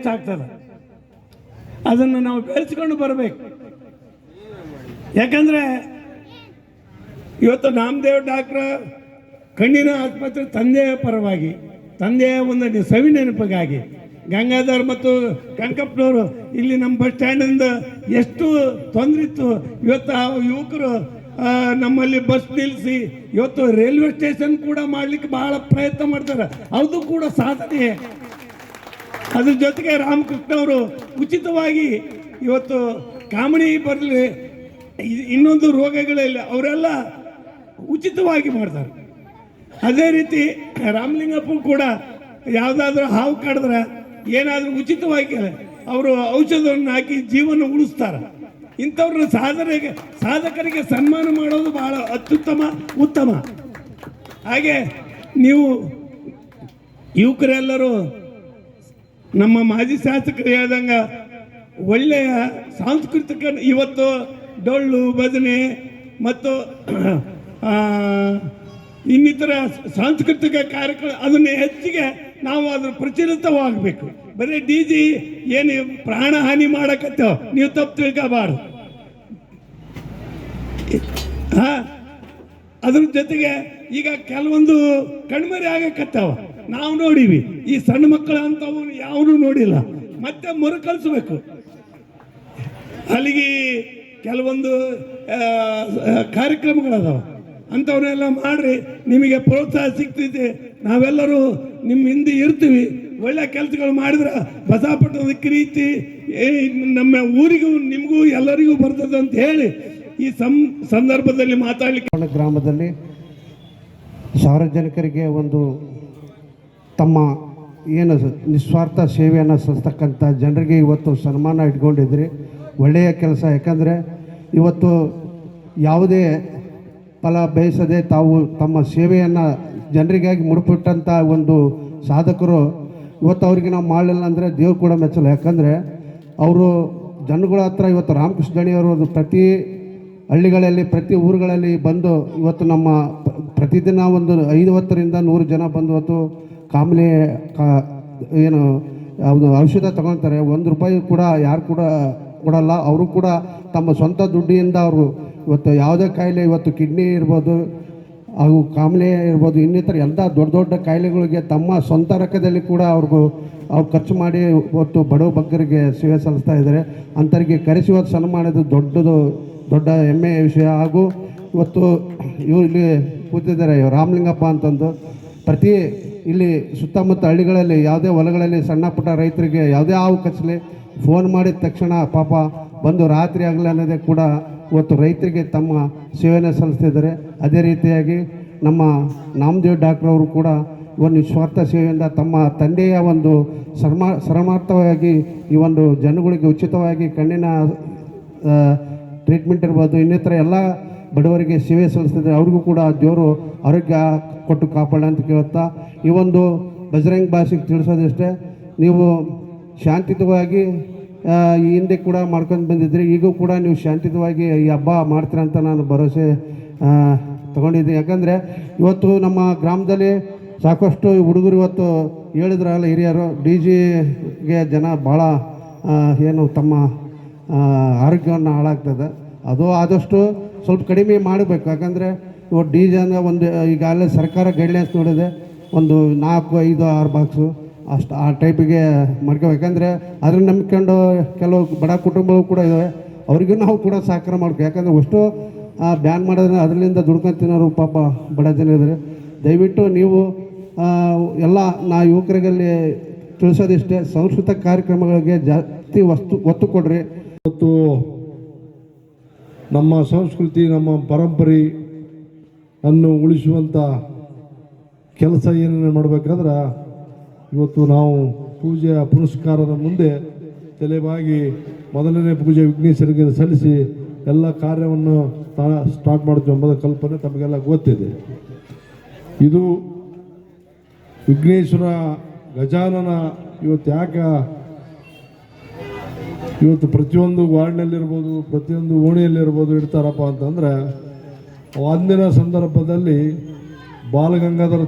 ಹೆಚ್ಚಾಗ್ತದೆ. ಅದನ್ನು ನಾವು ಬೆಳೆಸ್ಕೊಂಡು ಬರಬೇಕು. ಯಾಕಂದರೆ ಇವತ್ತು ನಾಮದೇವ್ ಡಾಕ್ಟ್ರ್ ಕಣ್ಣಿನ ಆಸ್ಪತ್ರೆ ತಂದೆಯ ಪರವಾಗಿ, ತಂದೆಯ ಒಂದು ಸವಿ ನೆನಪಿಗಾಗಿ ಗಂಗಾಧರ್ ಮತ್ತು ಕನಕಪ್ಪನವರು ಇಲ್ಲಿ ನಮ್ಮ ಬಸ್ ಸ್ಟ್ಯಾಂಡಿಂದ ಎಷ್ಟು ತೊಂದರೆ ಇತ್ತು. ಇವತ್ತು ಆ ಯುವಕರು ನಮ್ಮಲ್ಲಿ ಬಸ್ ನಿಲ್ಲಿಸಿ ಇವತ್ತು ರೈಲ್ವೆ ಸ್ಟೇಷನ್ ಕೂಡ ಮಾಡಲಿಕ್ಕೆ ಬಹಳ ಪ್ರಯತ್ನ ಮಾಡ್ತಾರೆ. ಅದು ಕೂಡ ಸಾಧನೆ. ಅದ್ರ ಜೊತೆಗೆ ರಾಮಕೃಷ್ಣ ಅವರು ಉಚಿತವಾಗಿ ಇವತ್ತು ಕಾಮಣಿ ಬರಲಿ, ಇನ್ನೊಂದು ರೋಗಗಳಲ್ಲಿ ಅವರೆಲ್ಲ ಉಚಿತವಾಗಿ ಮಾಡ್ತಾರೆ. ಅದೇ ರೀತಿ ರಾಮಲಿಂಗಪ್ಪ ಕೂಡ ಯಾವುದಾದ್ರೂ ಹಾವು ಕಾಡಿದ್ರೆ ಏನಾದರೂ ಉಚಿತವಾಗಿ ಅವರು ಔಷಧವನ್ನು ಹಾಕಿ ಜೀವನ ಉಳಿಸ್ತಾರೆ. ಇಂಥವ್ರನ್ನ ಸಾಧಕರಿಗೆ ಸನ್ಮಾನ ಮಾಡೋದು ಬಹಳ ಅತ್ಯುತ್ತಮ, ಉತ್ತಮ. ಹಾಗೆ ನೀವು ಯುವಕರೆಲ್ಲರೂ ನಮ್ಮ ಮಾಜಿ ಶಾಸಕರು ಹೇಳ್ದಂಗೆ ಒಳ್ಳೆಯ ಸಾಂಸ್ಕೃತಿಕ ಇವತ್ತು ಡೊಳ್ಳು ಭಜನೆ ಮತ್ತು ಇನ್ನಿತರ ಸಾಂಸ್ಕೃತಿಕ ಕಾರ್ಯಕ್ರಮ ಅದನ್ನು ಹೆಚ್ಚಿಗೆ ನಾವು ಅದ್ರ ಪ್ರಚಲಿತವಾಗಬೇಕು. ಬರೀ DJ ಏನು ಪ್ರಾಣ ಹಾನಿ ಮಾಡಕತ್ತೇವ, ನೀವು ತಪ್ಪು ತಿಳ್ಕೋಬಾರ್ದು. ಅದ್ರ ಜೊತೆಗೆ ಈಗ ಕೆಲವೊಂದು ಕಣ್ಮರೆ ಆಗಕತ್ತಾವ, ನಾವು ನೋಡಿವಿ. ಈ ಸಣ್ಣ ಮಕ್ಕಳ ಅಂತವು ಯಾವನು ನೋಡಿಲ್ಲ. ಮತ್ತೆ ಮರುಕಳಿಸ್ಬೇಕು. ಅಲ್ಲಿಗೆ ಕೆಲವೊಂದು ಕಾರ್ಯಕ್ರಮಗಳದಾವ, ಅಂಥವನ್ನೆಲ್ಲ ಮಾಡ್ರಿ. ನಿಮಗೆ ಪ್ರೋತ್ಸಾಹ ಸಿಗ್ತೈತೆ. ನಾವೆಲ್ಲರೂ ನಿಮ್ಮ ಹಿಂದೆ ಇರ್ತೀವಿ. ಒಳ್ಳೆ ಕೆಲಸಗಳು ಮಾಡಿದ್ರೆ ಬಸವಪಟ್ಟಣದ ರೀತಿ ನಮ್ಮ ಊರಿಗೂ ನಿಮಗೂ ಎಲ್ಲರಿಗೂ ಬರ್ತದೆ ಅಂತ ಹೇಳಿ ಈ ಸಂದರ್ಭದಲ್ಲಿ ಮಾತಾಡಲಿಕ್ಕೆ ಗ್ರಾಮದಲ್ಲಿ ಸಾರ್ವಜನಿಕರಿಗೆ ಒಂದು ತಮ್ಮ ಏನು ನಿಸ್ವಾರ್ಥ ಸೇವೆಯನ್ನು ಸಲ್ಲಿಸ್ತಕ್ಕಂಥ ಜನರಿಗೆ ಇವತ್ತು ಸನ್ಮಾನ ಇಟ್ಕೊಂಡಿದ್ರಿ. ಒಳ್ಳೆಯ ಕೆಲಸ. ಯಾಕಂದರೆ ಇವತ್ತು ಯಾವುದೇ ಫಲ ಬಯಸದೆ ತಾವು ತಮ್ಮ ಸೇವೆಯನ್ನು ಜನರಿಗಾಗಿ ಮುಡುಪಿಟ್ಟಂಥ ಒಂದು ಸಾಧಕರು ಇವತ್ತು ಅವ್ರಿಗೆ ನಾವು ಮಾಡಲಿಲ್ಲ ಅಂದರೆ ದೇವ್ರು ಕೂಡ ಮೆಚ್ಚಲ್ಲ. ಯಾಕಂದರೆ ಅವರು ಜನಗಳ ಹತ್ರ ಇವತ್ತು ರಾಮಕೃಷ್ಣ ದಣಿಯವರು ಪ್ರತಿ ಹಳ್ಳಿಗಳಲ್ಲಿ ಪ್ರತಿ ಊರುಗಳಲ್ಲಿ ಬಂದು ಇವತ್ತು ನಮ್ಮ ಪ್ರತಿದಿನ ಒಂದು 50ರಿಂದ 100 ಜನ ಬಂದು ಇವತ್ತು ಕಾಮಲೆ ಏನು ಔಷಧ ತಗೊಳ್ತಾರೆ. 1 ರೂಪಾಯಿ ಕೂಡ ಯಾರು ಕೂಡ ಕೊಡಲ್ಲ. ಅವರು ಕೂಡ ತಮ್ಮ ಸ್ವಂತ ದುಡ್ಡಿಯಿಂದ ಅವರು ಇವತ್ತು ಯಾವುದೇ ಕಾಯಿಲೆ, ಇವತ್ತು ಕಿಡ್ನಿ ಇರ್ಬೋದು, ಹಾಗೂ ಕಾಮಲೆ ಇರ್ಬೋದು, ಇನ್ನಿತರ ಎಲ್ಲ ದೊಡ್ಡ ದೊಡ್ಡ ಕಾಯಿಲೆಗಳಿಗೆ ತಮ್ಮ ಸ್ವಂತ ರೊಕ್ಕದಲ್ಲಿ ಕೂಡ ಅವ್ರು ಖರ್ಚು ಮಾಡಿ ಇವತ್ತು ಬಡವ ಬಗ್ಗರಿಗೆ ಸೇವೆ ಸಲ್ಲಿಸ್ತಾ ಇದ್ದಾರೆ. ಅಂಥವ್ರಿಗೆ ಕರೆಸಿ ಇವತ್ತು ಸನ್ಮಾನದ ದೊಡ್ಡ ಹೆಮ್ಮೆಯ ವಿಷಯ. ಹಾಗೂ ಇವತ್ತು ಇವರು ಇಲ್ಲಿ ಕೂತಿದ್ದಾರೆ ರಾಮಲಿಂಗಪ್ಪ ಅಂತಂದು. ಪ್ರತಿ ಇಲ್ಲಿ ಸುತ್ತಮುತ್ತ ಹಳ್ಳಿಗಳಲ್ಲಿ ಯಾವುದೇ ಹೊಲಗಳಲ್ಲಿ ಸಣ್ಣ ಪುಟ್ಟ ರೈತರಿಗೆ ಯಾವುದೇ ಹಾವು ಕಚ್ಚಲಿ ಫೋನ್ ಮಾಡಿದ ತಕ್ಷಣ ಪಾಪ ಬಂದು ರಾತ್ರಿ ಆಗಲಿ ಅನ್ನೋದೇ ಕೂಡ ಇವತ್ತು ರೈತರಿಗೆ ತಮ್ಮ ಸೇವೆಯನ್ನು ಸಲ್ಲಿಸ್ತಿದ್ದಾರೆ. ಅದೇ ರೀತಿಯಾಗಿ ನಮ್ಮ ನಾಮದೇವ್ ಡಾಕ್ಟ್ರ್ ಅವರು ಕೂಡ ಒಂದು ನಿಸ್ವಾರ್ಥ ಸೇವೆಯಿಂದ ತಮ್ಮ ತಂದೆಯ ಒಂದು ಸರಮಾರ್ಥವಾಗಿ ಈ ಒಂದು ಜನಗಳಿಗೆ ಉಚಿತವಾಗಿ ಕಣ್ಣಿನ ಟ್ರೀಟ್ಮೆಂಟ್ ಇರ್ಬೋದು, ಇನ್ನಿತರ ಎಲ್ಲ ಬಡವರಿಗೆ ಸೇವೆ ಸಲ್ಲಿಸ್ತಿದ್ದಾರೆ. ಅವ್ರಿಗೂ ಕೂಡ ದೇವರು ಆರೋಗ್ಯ ಕೊಟ್ಟು ಕಾಪಾಡ ಅಂತ ಕೇಳುತ್ತಾ ಈ ಒಂದು ಬಜರಂಗ್ ಭಾಷೆಗೆ ತಿಳಿಸೋದಷ್ಟೇ. ನೀವು ಶಾಂತಿಯುತವಾಗಿ ಈ ಹಿಂದೆ ಕೂಡ ಮಾಡ್ಕೊಂಡು ಬಂದಿದ್ರಿ. ಈಗೂ ಕೂಡ ನೀವು ಶಾಂತಿಯುತವಾಗಿ ಈ ಹಬ್ಬ ಮಾಡ್ತೀರಂತ ನಾನು ಭರವಸೆ ತಗೊಂಡಿದ್ದೀನಿ. ಯಾಕಂದರೆ ಇವತ್ತು ನಮ್ಮ ಗ್ರಾಮದಲ್ಲಿ ಸಾಕಷ್ಟು ಹುಡುಗರು ಇವತ್ತು ಹೇಳಿದ್ರಲ್ಲ ಹಿರಿಯರು, DJಗೆ ಜನ ಭಾಳ ಏನು ತಮ್ಮ ಆರೋಗ್ಯವನ್ನು ಹಾಳಾಗ್ತದೆ. ಅದು ಆದಷ್ಟು ಸ್ವಲ್ಪ ಕಡಿಮೆ ಮಾಡಬೇಕು. ಯಾಕಂದರೆ ಇವತ್ತು DJ ಅಂದರೆ ಒಂದು ಈಗಾಗಲೇ ಸರ್ಕಾರ ಗೈಡ್ಲೈನ್ಸ್ ನೋಡಿದೆ, ಒಂದು 4, 5, 6 ಬಾಕ್ಸು ಅಷ್ಟು ಆ ಟೈಪಿಗೆ ಮಾಡ್ಕೋಬೇಕು. ಯಾಕಂದರೆ ಅದನ್ನು ನಂಬ್ಕೊಂಡು ಕೆಲವು ಬಡ ಕುಟುಂಬಗಳು ಕೂಡ ಇದ್ದಾವೆ, ಅವ್ರಿಗೂ ನಾವು ಕೂಡ ಸಹಕಾರ ಮಾಡ್ಬೇಕು. ಯಾಕಂದರೆ ಅಷ್ಟು ಬ್ಯಾನ್ ಮಾಡೋದ್ರೆ ಅದರಿಂದ ದುಡ್ಕೊಂಡು ತಿನ್ನೋರು ಪಾಪ ಬಡ ಜನ ಇದ್ದಾರೆ. ದಯವಿಟ್ಟು ನೀವು ಎಲ್ಲ ಯುವಕರಿಗಲ್ಲಿ ತಿಳಿಸೋದಿಷ್ಟೇ, ಸಾಂಸ್ಕೃತಿಕ ಕಾರ್ಯಕ್ರಮಗಳಿಗೆ ಜಾಸ್ತಿ ಒತ್ತು ಕೊಡ್ರಿ. ಮತ್ತು ನಮ್ಮ ಸಂಸ್ಕೃತಿ, ನಮ್ಮ ಪರಂಪರೆ ಅನ್ನು ಉಳಿಸುವಂಥ ಕೆಲಸ ಏನೇನು ಮಾಡಬೇಕಾದ್ರೆ ಇವತ್ತು ನಾವು ಪೂಜೆಯ ಪುನಸ್ಕಾರದ ಮುಂದೆ ತಲೆಬಾಗಿ ಮೊದಲನೇ ಪೂಜೆ ವಿಘ್ನೇಶ್ವರಿಗೆ ಸಲ್ಲಿಸಿ ಎಲ್ಲ ಕಾರ್ಯವನ್ನು ಸ್ಟಾರ್ಟ್ ಮಾಡ್ತೀವಿ ಎಂಬುದ ಕಲ್ಪನೆ ತಮಗೆಲ್ಲ ಗೊತ್ತಿದೆ. ಇದು ವಿಘ್ನೇಶ್ವರ ಗಜಾನನ ಇವತ್ತು ಯಾಕೆ ಇವತ್ತು ಪ್ರತಿಯೊಂದು ವಾರ್ಡ್ನಲ್ಲಿರ್ಬೋದು, ಪ್ರತಿಯೊಂದು ಓಣಿಯಲ್ಲಿರ್ಬೋದು ಇಡ್ತಾರಪ್ಪ ಅಂತಂದರೆ, ಅಂದಿನ ಸಂದರ್ಭದಲ್ಲಿ ಬಾಲಗಂಗಾಧರ